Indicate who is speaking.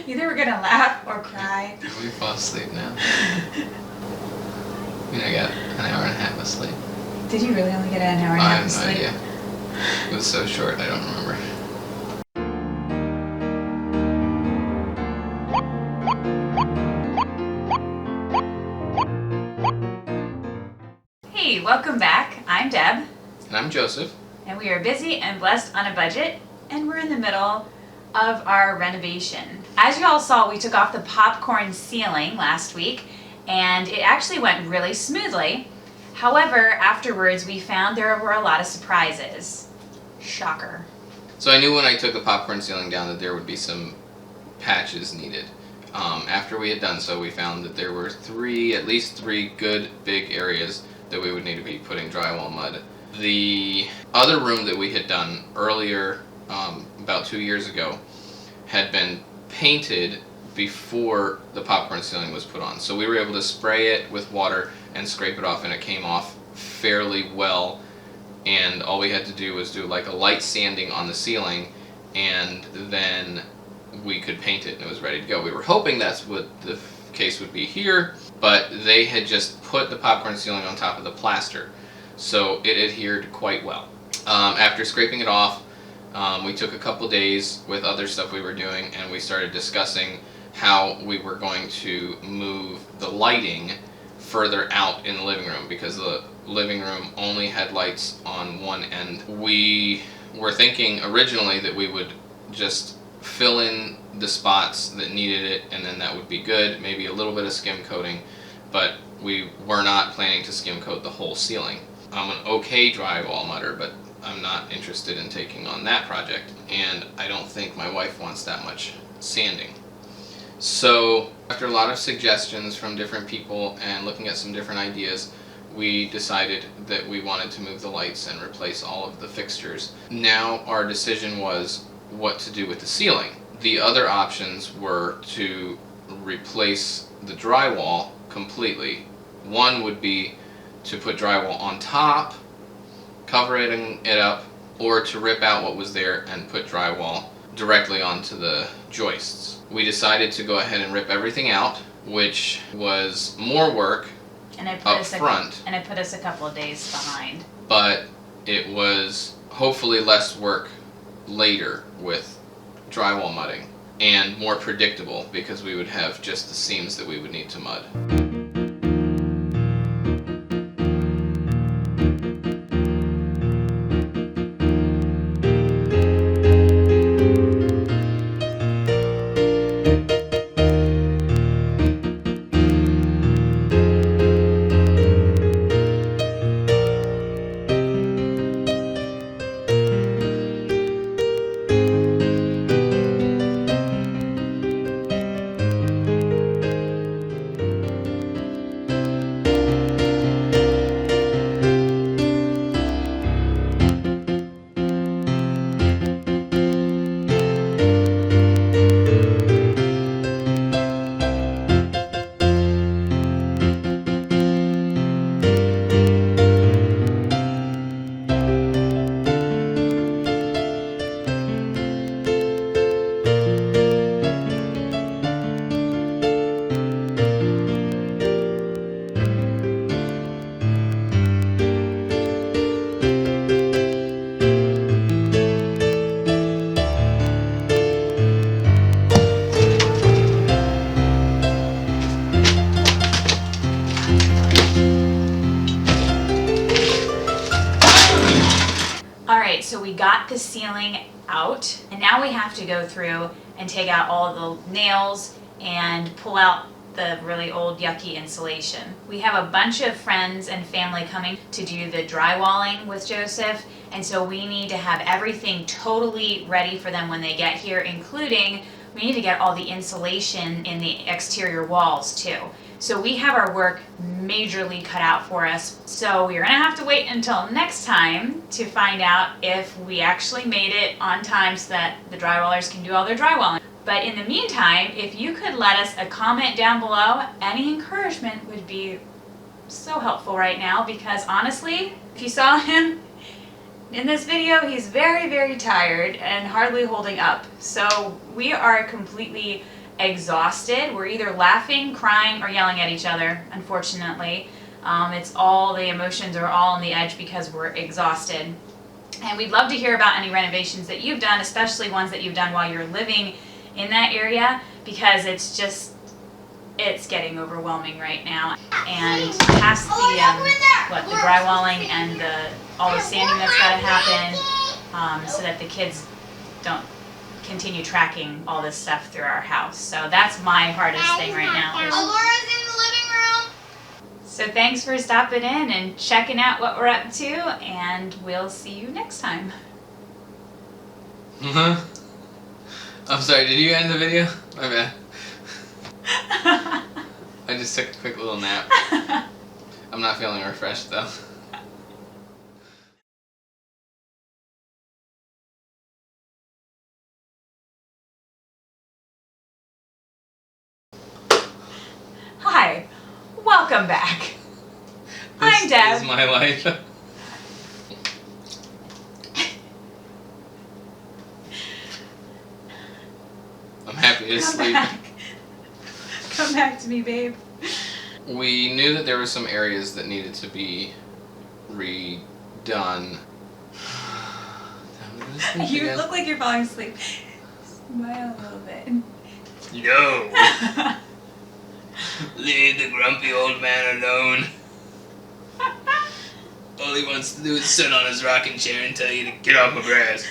Speaker 1: Either we're gonna laugh or cry.
Speaker 2: Did we fall asleep now? I mean, I got an hour and a half of sleep.
Speaker 1: Did you really only get an hour and a half of sleep?
Speaker 2: I have no idea. It was so short, I don't remember.
Speaker 1: Hey, welcome back. I'm Deb.
Speaker 2: And I'm Joseph.
Speaker 1: And we are busy and blessed on a budget, and we're in the middle of our renovation. As you all saw, we took off the popcorn ceiling last week, and it actually went really smoothly. However, afterwards we found there were a lot of surprises. Shocker.
Speaker 2: So I knew when I took the popcorn ceiling down that there would be some patches needed. After we had done so, we found that there were at least three good big areas that we would need to be putting drywall mud. The other room that we had done earlier, about 2 years ago, had been painted before the popcorn ceiling was put on. So we were able to spray it with water and scrape it off, and it came off fairly well. And all we had to do was do like a light sanding on the ceiling, and then we could paint it and it was ready to go. We were hoping that's what the case would be here, but they had just put the popcorn ceiling on top of the plaster, so it adhered quite well. After scraping it off, we took a couple days with other stuff we were doing, and we started discussing how we were going to move the lighting further out in the living room, because the living room only had lights on one end. We were thinking originally that we would just fill in the spots that needed it, and then that would be good, maybe a little bit of skim coating, but we were not planning to skim coat the whole ceiling. I'm an okay drywall mudder, but I'm not interested in taking on that project, and I don't think my wife wants that much sanding. So after a lot of suggestions from different people and looking at some different ideas, we decided that we wanted to move the lights and replace all of the fixtures. Now our decision was what to do with the ceiling. The other options were to replace the drywall completely. One would be to put drywall on top, covering it up, or to rip out what was there and put drywall directly onto the joists. We decided to go ahead and rip everything out, which was more work up front.
Speaker 1: And it put us a couple of days behind.
Speaker 2: But it was hopefully less work later with drywall mudding, and more predictable because we would have just the seams that we would need to mud.
Speaker 1: So we got the ceiling out, and now we have to go through and take out all the nails and pull out the really old yucky insulation. We have a bunch of friends and family coming to do the drywalling with Joseph, and so we need to have everything totally ready for them when they get here, including we need to get all the insulation in the exterior walls too. So we have our work majorly cut out for us. So we're gonna have to wait until next time to find out if we actually made it on time so that the drywallers can do all their drywalling. But in the meantime, if you could let us a comment down below, any encouragement would be so helpful right now, because honestly, if you saw him in this video, he's very, very tired and hardly holding up. So we are completely exhausted. We're either laughing, crying, or yelling at each other, unfortunately. It's all, the emotions are all on the edge because we're exhausted. And we'd love to hear about any renovations that you've done, especially ones that you've done while you're living in that area, because it's getting overwhelming right now. And past the the drywalling and all the sanding that's got to happen, so that the kids don't continue tracking all this stuff through our house. So that's my hardest thing right now.
Speaker 3: Alora's in the living room.
Speaker 1: So thanks for stopping in and checking out what we're up to, and we'll see you next time.
Speaker 2: I'm sorry, did you end the video? My bad. I just took a quick little nap. I'm not feeling refreshed though.
Speaker 1: Hi, welcome back. I'm Deb.
Speaker 2: This is my life. I'm happy to sleep.
Speaker 1: Come back to me, babe.
Speaker 2: We knew that there were some areas that needed to be redone.
Speaker 1: You look like you're falling asleep. Smile a little bit.
Speaker 2: No! Leave the grumpy old man alone. All he wants to do is sit on his rocking chair and tell you to get off my grass.